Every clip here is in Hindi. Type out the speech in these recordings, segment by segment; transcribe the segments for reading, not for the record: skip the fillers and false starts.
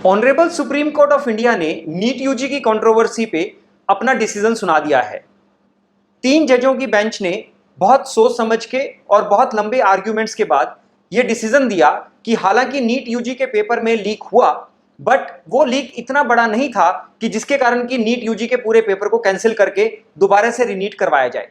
Honourable Supreme Court of India ने नीट यूजी की कंट्रोवर्सी पे अपना डिसीजन सुना दिया है। 3 जजों की बेंच ने बहुत सोच समझ के और बहुत लंबे आर्ग्यूमेंट्स के बाद यह डिसीजन दिया कि हालांकि नीट यूजी के पेपर में लीक हुआ, बट वो लीक इतना बड़ा नहीं था कि जिसके कारण कि नीट यूजी के पूरे पेपर को कैंसिल करके दोबारा से रीनीट करवाया जाए।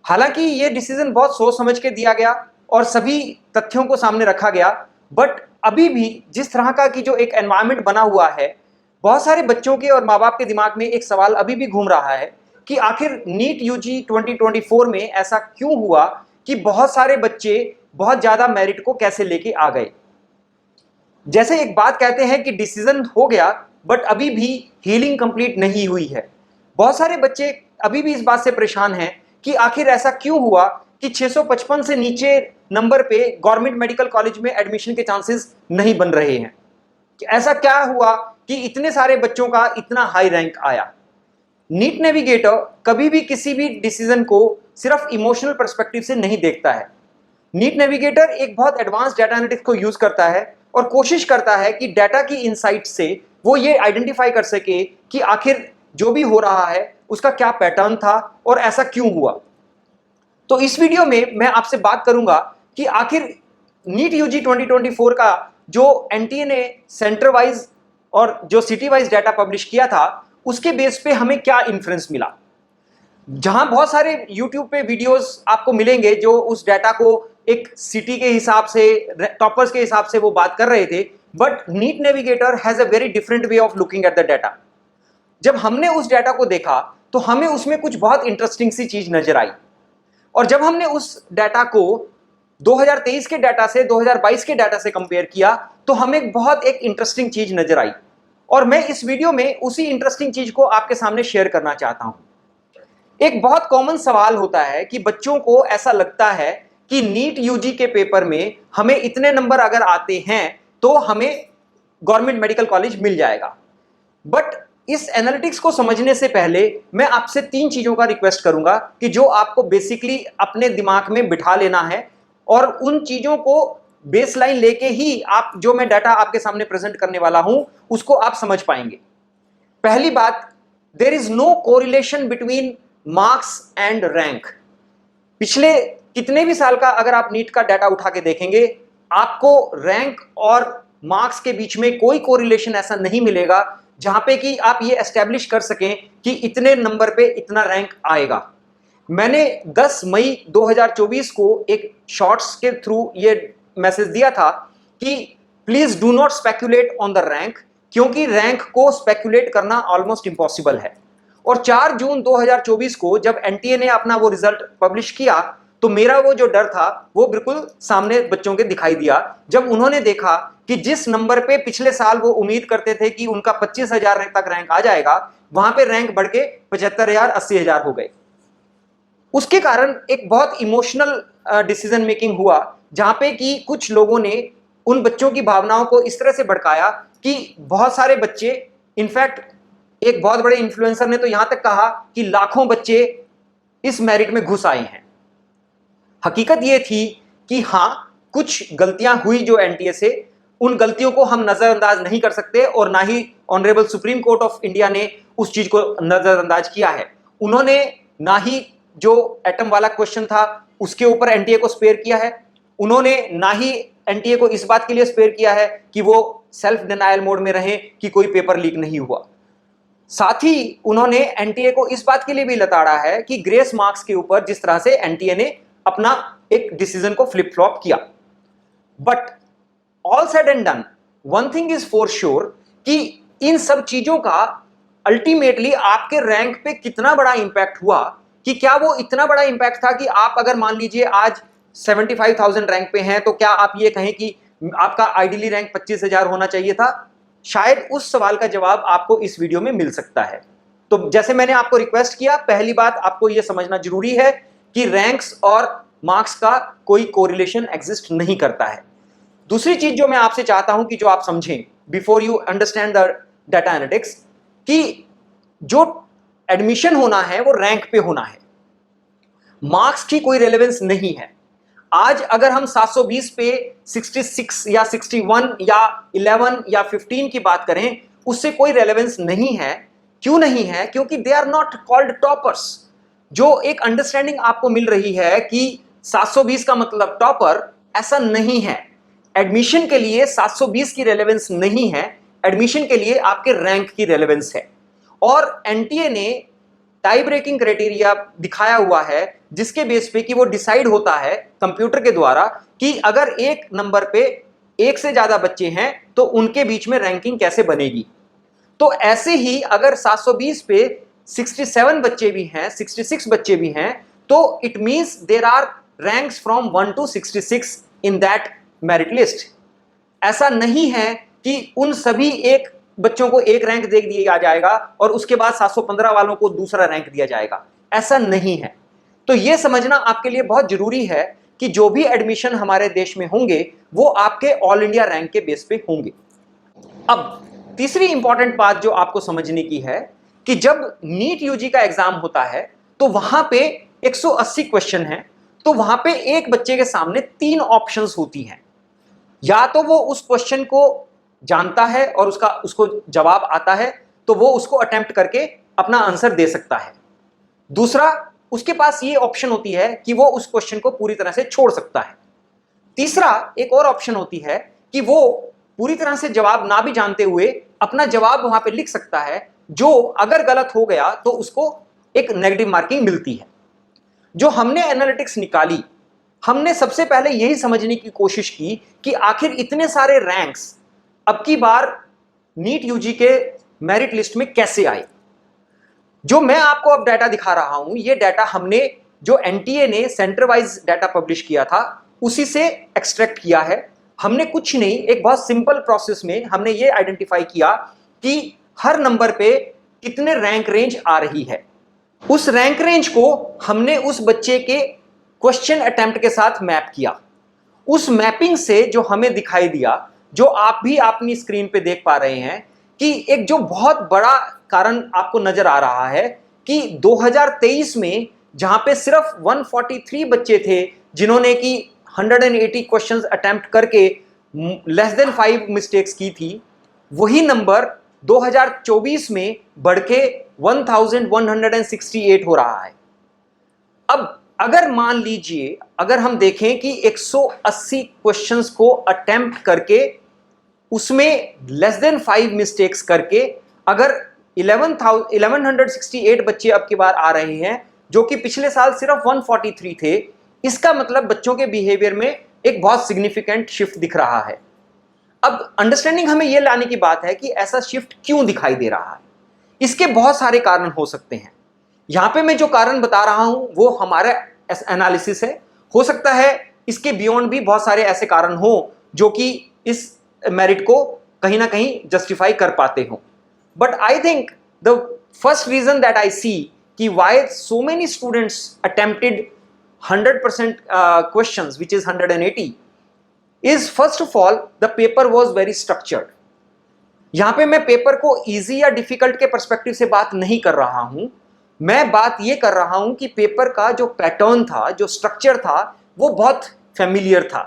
हालांकि यह डिसीजन बहुत सोच समझ के दिया गया और सभी तथ्यों को सामने रखा गया, बट अभी भी जिस तरह का कि जो एक एनवायरनमेंट बना हुआ है, बहुत सारे बच्चों के और माँ बाप के दिमाग में एक सवाल अभी भी घूम रहा है कि आखिर नीट यूजी 2024 में ऐसा क्यों हुआ कि बहुत सारे बच्चे बहुत ज्यादा मेरिट को कैसे लेके आ गए। जैसे एक बात कहते हैं कि डिसीजन हो गया बट अभी भी हीलिंग कंप्लीट नहीं हुई है। बहुत सारे बच्चे अभी भी इस बात से परेशान हैं कि आखिर ऐसा क्यों हुआ कि 655 से नीचे नंबर पे गवर्नमेंट मेडिकल कॉलेज में एडमिशन के चांसेस नहीं बन रहे हैं। कि ऐसा क्या हुआ कि इतने सारे बच्चों का इतना हाई रैंक आया। नीट नेविगेटर कभी भी किसी भी डिसीजन को सिर्फ इमोशनल पर्सपेक्टिव से नहीं देखता है। नीट नेविगेटर एक बहुत एडवांस डाटा एनालिटिक्स को यूज करता है और कोशिश करता है कि डाटा की इनसाइट से वो ये आइडेंटिफाई कर सके कि आखिर जो भी हो रहा है उसका क्या पैटर्न था और ऐसा क्यों हुआ। तो इस वीडियो में मैं आपसे बात करूंगा कि आखिर नीट यूजी 2024 का जो एनटीए ने सेंटर वाइज और जो सिटी वाइज डाटा पब्लिश किया था उसके बेस पे हमें क्या इन्फ्रेंस मिला। जहां बहुत सारे यूट्यूब पे वीडियोस आपको मिलेंगे जो उस डाटा को एक सिटी के हिसाब से, टॉपर्स के हिसाब से वो बात कर रहे थे, but NEET navigator has a very different way of looking at the data. जब हमने उस डाटा को देखा तो हमें उसमें कुछ बहुत इंटरेस्टिंग सी चीज नजर आई, और जब हमने उस डाटा को 2023 के डाटा से 2022 के डाटा से कंपेयर किया तो हमें बहुत एक इंटरेस्टिंग चीज नजर आई, और मैं इस वीडियो में उसी इंटरेस्टिंग चीज को आपके सामने शेयर करना चाहता हूं। एक बहुत कॉमन सवाल होता है कि बच्चों को ऐसा लगता है कि नीट यूजी के पेपर में हमें इतने नंबर अगर आते हैं तो हमें गवर्नमेंट मेडिकल कॉलेज मिल जाएगा। बट इस एनालिटिक्स को समझने से पहले मैं आपसे 3 चीजों का रिक्वेस्ट करूंगा कि जो आपको बेसिकली अपने दिमाग में बिठा लेना है, और उन चीजों को बेसलाइन लेके ही आप जो मैं डाटा आपके सामने प्रेजेंट करने वाला हूं उसको आप समझ पाएंगे। पहली बात, there is no correlation between marks and rank. पिछले कितने भी साल का अगर आप नीट का डाटा उठा के देखेंगे, आपको रैंक और मार्क्स के बीच में कोई कोरिलेशन ऐसा नहीं मिलेगा जहां पे कि आप ये एस्टेब्लिश कर सकें कि इतने नंबर पे इतना रैंक आएगा। मैंने 10 मई 2024 को एक शॉर्ट्स के थ्रू ये मैसेज दिया था कि please do not speculate on the rank, क्योंकि रैंक को स्पेक्युलेट करना ऑलमोस्ट इम्पॉसिबल है। और 4 जून 2024 को जब एनटीए ने अपना वो रिजल्ट पब्लिश किया तो मेरा वो जो डर था वो बिल्कुल सामने बच्चों के दिखाई दिया, जब उन्होंने देखा कि जिस नंबर पे पिछले साल वो उम्मीद करते थे कि उनका 25,000 तक रैंक आ जाएगा, वहां पे रैंक बढ़ के 75,000 80,000 हो गए। उसके कारण एक बहुत इमोशनल डिसीजन मेकिंग हुआ, जहां पे कि कुछ लोगों ने उन बच्चों की भावनाओं को इस तरह से भड़काया कि बहुत सारे बच्चे, इनफैक्ट एक बहुत बड़े इन्फ्लुएंसर ने तो यहां तक कहा कि लाखों बच्चे इस मेरिट में घुस आए हैं। हकीकत यह थी कि हां, कुछ गलतियां हुई जो एनटीए से, उन गलतियों को हम नजरअंदाज नहीं कर सकते, और ना ही honourable Supreme Court of India ने उस चीज को नजरअंदाज किया है। उन्होंने ना ही जो एटम वाला क्वेश्चन था उसके ऊपर एनटीए को स्पेयर किया है, उन्होंने ना ही एनटीए को इस बात के लिए स्पेयर किया है कि वो सेल्फ डिनायल मोड में रहें कि कोई पेपर लीक नहीं हुआ। साथ ही उन्होंने एनटीए को इस बात के लिए भी लताड़ा है कि ग्रेस मार्क्स के ऊपर जिस तरह से एनटीए ने अपना एक डिसीजन को फ्लिप फ्लॉप किया। But all said and done, one thing is for sure कि इन सब चीजों का अल्टीमेटली आपके रैंक पे कितना बड़ा इंपैक्ट हुआ, कि क्या वो इतना बड़ा इंपैक्ट था कि आप अगर मान लीजिए आज 75,000 रैंक पे हैं तो क्या आप ये कहें कि आपका आइडियली रैंक 25,000 होना चाहिए था? शायद उस सवाल का जवाब आपको इस वीडियो में मिल सकता है। तो जैसे मैंने आपको रिक्वेस्ट किया, पहली बात आपको यह समझना जरूरी है कि रैंक्स और मार्क्स का कोई कोरिलेशन एग्जिस्ट नहीं करता है। दूसरी चीज जो मैं आपसे चाहता हूं कि जो आप समझें before you understand the data analytics, कि जो एडमिशन होना है वो रैंक पे होना है, मार्क्स की कोई रेलेवेंस नहीं है। आज अगर हम 720 पे 66 या 61 या 11 या 15 की बात करें, उससे कोई रेलेवेंस नहीं है। क्यों नहीं है? क्योंकि they are not called toppers. जो एक अंडरस्टैंडिंग आपको मिल रही है कि 720 का मतलब टॉपर, ऐसा नहीं है। एडमिशन के लिए 720 की रेलेवेंस नहीं है, एडमिशन के लिए आपके रैंक की रेलेवेंस है। और एनटीए ने टाई ब्रेकिंग क्राइटेरिया दिखाया हुआ है, जिसके बेस पे कि वो डिसाइड होता है कंप्यूटर के द्वारा कि अगर एक नंबर पे एक से ज्यादा बच्चे हैं तो उनके बीच में रैंकिंग कैसे बनेगी। तो ऐसे ही अगर 720 पे 67 बच्चे भी हैं, 66 बच्चे भी हैं, तो it means there are ranks from 1 to 66 in that merit list. ऐसा नहीं है कि उन सभी एक बच्चों को एक रैंक दे दिया जाएगा और उसके बाद 715 वालों को दूसरा रैंक दिया जाएगा, ऐसा नहीं है। तो यह समझना आपके लिए बहुत जरूरी है कि जो भी एडमिशन हमारे देश में होंगे वो आपके ऑल इंडिया रैंक के बेस पे होंगे। अब तीसरी इंपॉर्टेंट बात जो आपको समझने की है कि जब नीट यूजी का एग्जाम होता है तो वहां पे 180 क्वेश्चन है, तो वहां पे एक बच्चे के सामने 3 ऑप्शंस होती हैं। या तो वो उस क्वेश्चन को जानता है और उसको जवाब आता है, तो वो उसको अटेम्प्ट करके अपना आंसर दे सकता है। दूसरा, उसके पास ये ऑप्शन होती है कि वो उस क्वेश्चन को पूरी तरह से छोड़ सकता है। तीसरा, एक और ऑप्शन होती है कि वो पूरी तरह से जवाब ना भी जानते हुए अपना जवाब वहां पे लिख सकता है, जो अगर गलत हो गया तो उसको एक नेगेटिव मार्किंग मिलती है। जो हमने एनालिटिक्स निकाली, हमने सबसे पहले यही समझने की कोशिश की कि आखिर इतने सारे रैंक्स अब की बार नीट यूजी के मेरिट लिस्ट में कैसे आए। जो मैं आपको अब डाटा दिखा रहा हूं, ये डाटा हमने जो एनटीए ने सेंटर वाइज डाटा पब्लिश किया था उसी से एक्सट्रैक्ट किया है। हमने कुछ नहीं, एक बहुत सिंपल प्रोसेस में हमने ये आइडेंटिफाई किया कि हर नंबर पे कितने रैंक रेंज आ रही है। उस रैंक रेंज को हमने उस बच्चे के क्वेश्चन अटेम्प्ट के साथ मैप किया। उस मैपिंग से जो हमें दिखाई दिया, जो आप भी अपनी स्क्रीन पे देख पा रहे हैं, कि एक जो बहुत बड़ा कारण आपको नजर आ रहा है कि 2023 में जहां पे सिर्फ 143 बच्चे थे जिन्होंने की 180 क्वेश्चंस अटेम्प्ट करके लेस देन 5 मिस्टेक्स की थी, वही नंबर 2024 में बढ़ के 1168 हो रहा है। अब अगर मान लीजिए, अगर हम देखें कि 180 क्वेश्चंस को अटेम्प्ट करके उसमें लेस देन 5 मिस्टेक्स करके अगर 1168 बच्चे अब की बार आ रहे हैं, जो कि पिछले साल सिर्फ 143 थे, इसका मतलब बच्चों के बिहेवियर में एक बहुत सिग्निफिकेंट शिफ्ट दिख रहा है। अब अंडरस्टैंडिंग हमें यह लाने की बात है कि ऐसा शिफ्ट क्यों दिखाई दे रहा है। इसके बहुत सारे कारण हो सकते हैं। यहां पे मैं जो कारण बता रहा हूं वो हमारा एनालिसिस है। हो सकता है इसके बियॉन्ड भी बहुत सारे ऐसे कारण हो जो कि इस मेरिट को कहीं ना कहीं जस्टिफाई कर पाते हो। But I think the first reason that I see कि why so many students attempted 100% questions, which is 180, is first of all the paper was very structured. यहां पे मैं पेपर को इजी या डिफिकल्ट के पर्सपेक्टिव से बात नहीं कर रहा हूं, मैं बात ये कर रहा हूं कि पेपर का जो पैटर्न था, जो स्ट्रक्चर था, वो बहुत फेमिलियर था।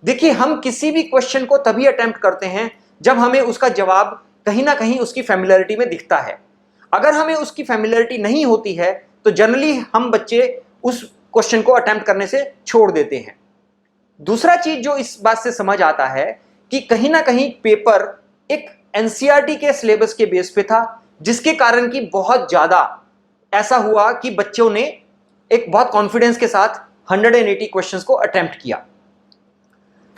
देखिए, हम किसी भी क्वेश्चन को तभी अटेम्प्ट करते हैं जब हमें उसका जवाब कहीं ना कहीं उसकी फेमिलियरिटी में दिखता है। अगर हमें उसकी फेमिलियरिटी नहीं होती है तो जनरली हम बच्चे उस क्वेश्चन को अटेम्प्ट करने से छोड़ देते हैं। दूसरा चीज जो इस बात से समझ आता है कि कहीं ना कहीं पेपर एक एनसीईआरटी के सिलेबस के बेस पे था, जिसके कारण कि बहुत ज्यादा ऐसा हुआ कि बच्चों ने एक बहुत कॉन्फिडेंस के साथ 180 क्वेश्चंस को अटेम्प्ट किया।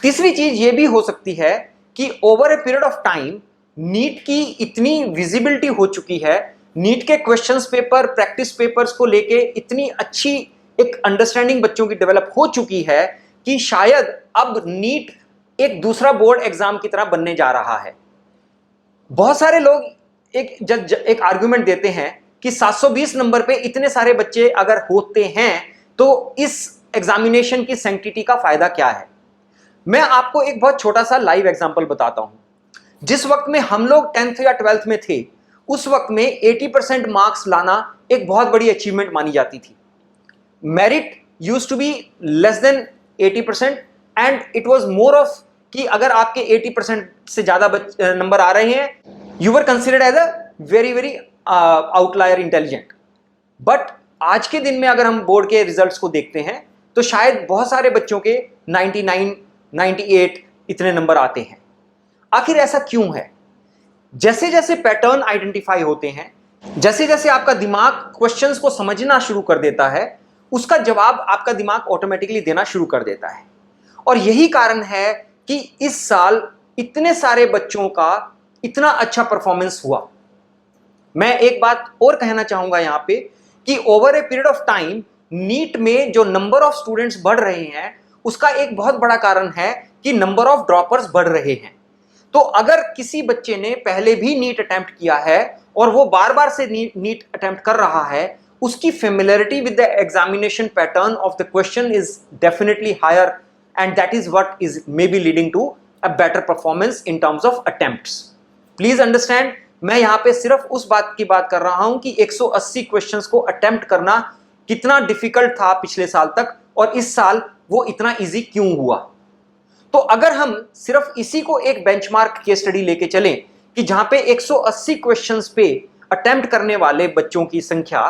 तीसरी चीज ये भी हो सकती है कि over a period of time NEET की इतनी विजिबिलिटी हो चुकी है, नीट के क्वेश्चंस पेपर, प्रैक्टिस पेपर्स को लेके इतनी अच्छी एक अंडरस्टैंडिंग बच्चों की डेवलप हो चुकी है कि शायद अब नीट एक दूसरा बोर्ड एग्जाम की तरह बनने जा रहा है। बहुत सारे लोग एक आर्गुमेंट देते हैं कि 720 नंबर पे इतने सारे बच्चे अगर होते हैं तो इस एग्जामिनेशन की सैंक्टिटी का फायदा क्या है। मैं आपको एक बहुत छोटा सा लाइव एग्जांपल बताता हूं। जिस वक्त में हम लोग 10th या 12th में थे, उस वक्त में 80% मार्क्स लाना एक बहुत बड़ी अचीवमेंट मानी जाती थी। Merit used to be less than 80%, and it was more of कि अगर आपके 80% से ज्यादा नंबर आ रहे हैं, you were considered as a very very outlier intelligent. But आज के दिन में अगर हम बोर्ड के रिजल्ट्स को देखते हैं तो शायद बहुत सारे बच्चों के 99, 98 इतने नंबर आते हैं। आखिर ऐसा क्यों है? जैसे जैसे पैटर्न आइडेंटिफाई होते हैं, जैसे जैसे आपका दिमाग क्वेश्चंस को समझना शुरू कर देता है, उसका जवाब आपका दिमाग ऑटोमेटिकली देना शुरू कर देता है। और यही कारण है कि इस साल इतने सारे बच्चों का इतना अच्छा परफॉर्मेंस हुआ। मैं एक बात और कहना चाहूंगा यहां पे कि over a period of time NEET में जो नंबर ऑफ स्टूडेंट्स बढ़ रहे हैं, उसका एक बहुत बड़ा कारण है कि नंबर ऑफ ड्रॉपर्स बढ़ रहे हैं। तो अगर किसी बच्चे ने पहले भी नीट अटेम्प्ट किया है और वो बार बार से नीट अटेम्प्ट कर रहा है, उसकी familiarity with the examination pattern of the question is definitely higher, and that is what is maybe leading to a better performance in terms of attempts. Please understand, मैं यहां पे सिर्फ उस बात की बात कर रहा हूं कि 180 क्वेश्चंस को अटेम्प्ट करना कितना डिफिकल्ट था पिछले साल तक, और इस साल वो इतना इजी क्यों हुआ। तो अगर हम सिर्फ इसी को एक बेंचमार्क केस स्टडी लेके चलें कि जहां पे 180 क्वेश्चंस पे अटेम्प्ट करने वाले बच्चों की संख्या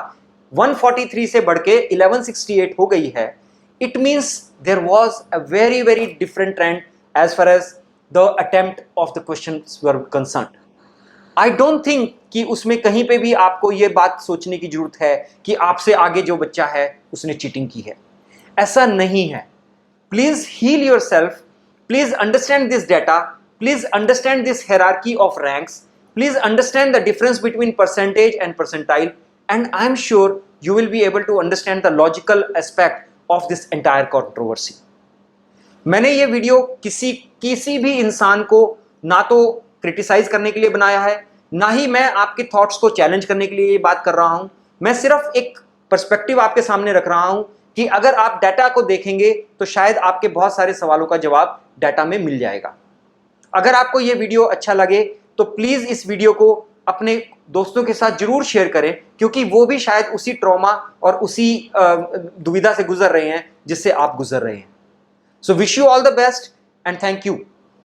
143 से बढ़ के 1168 हो गई है, it means there was a very very different trend as far as the attempt of the questions were concerned. I don't think कि उसमें कहीं पे भी आपको ये बात सोचने की जरूरत है कि आपसे आगे जो बच्चा है उसने चीटिंग की है। ऐसा नहीं है। Please heal yourself, please understand this data, please understand this hierarchy of ranks, please understand the difference between percentage and percentile, and I am sure you will be able to understand the logical aspect of this entire controversy. मैंने ये वीडियो किसी भी इंसान को ना तो क्रिटिसाइज करने के लिए बनाया है, ना ही मैं आपके थॉट्स को चैलेंज करने के लिए ये बात कर रहा हूं। मैं सिर्फ एक पर्सपेक्टिव आपके सामने रख रहा हूं कि अगर आप डाटा को देखेंगे तो शायद आपके बहुत सारे सवालों का जवाब डाटा में मिल जाएगा। अगर आपको यह वीडियो अच्छा लगे तो प्लीज इस वीडियो को अपने दोस्तों के साथ जरूर शेयर करें, क्योंकि वो भी शायद उसी ट्रॉमा और उसी दुविधा से गुजर रहे हैं जिससे आप गुजर रहे हैं। So wish you all the best and thank you.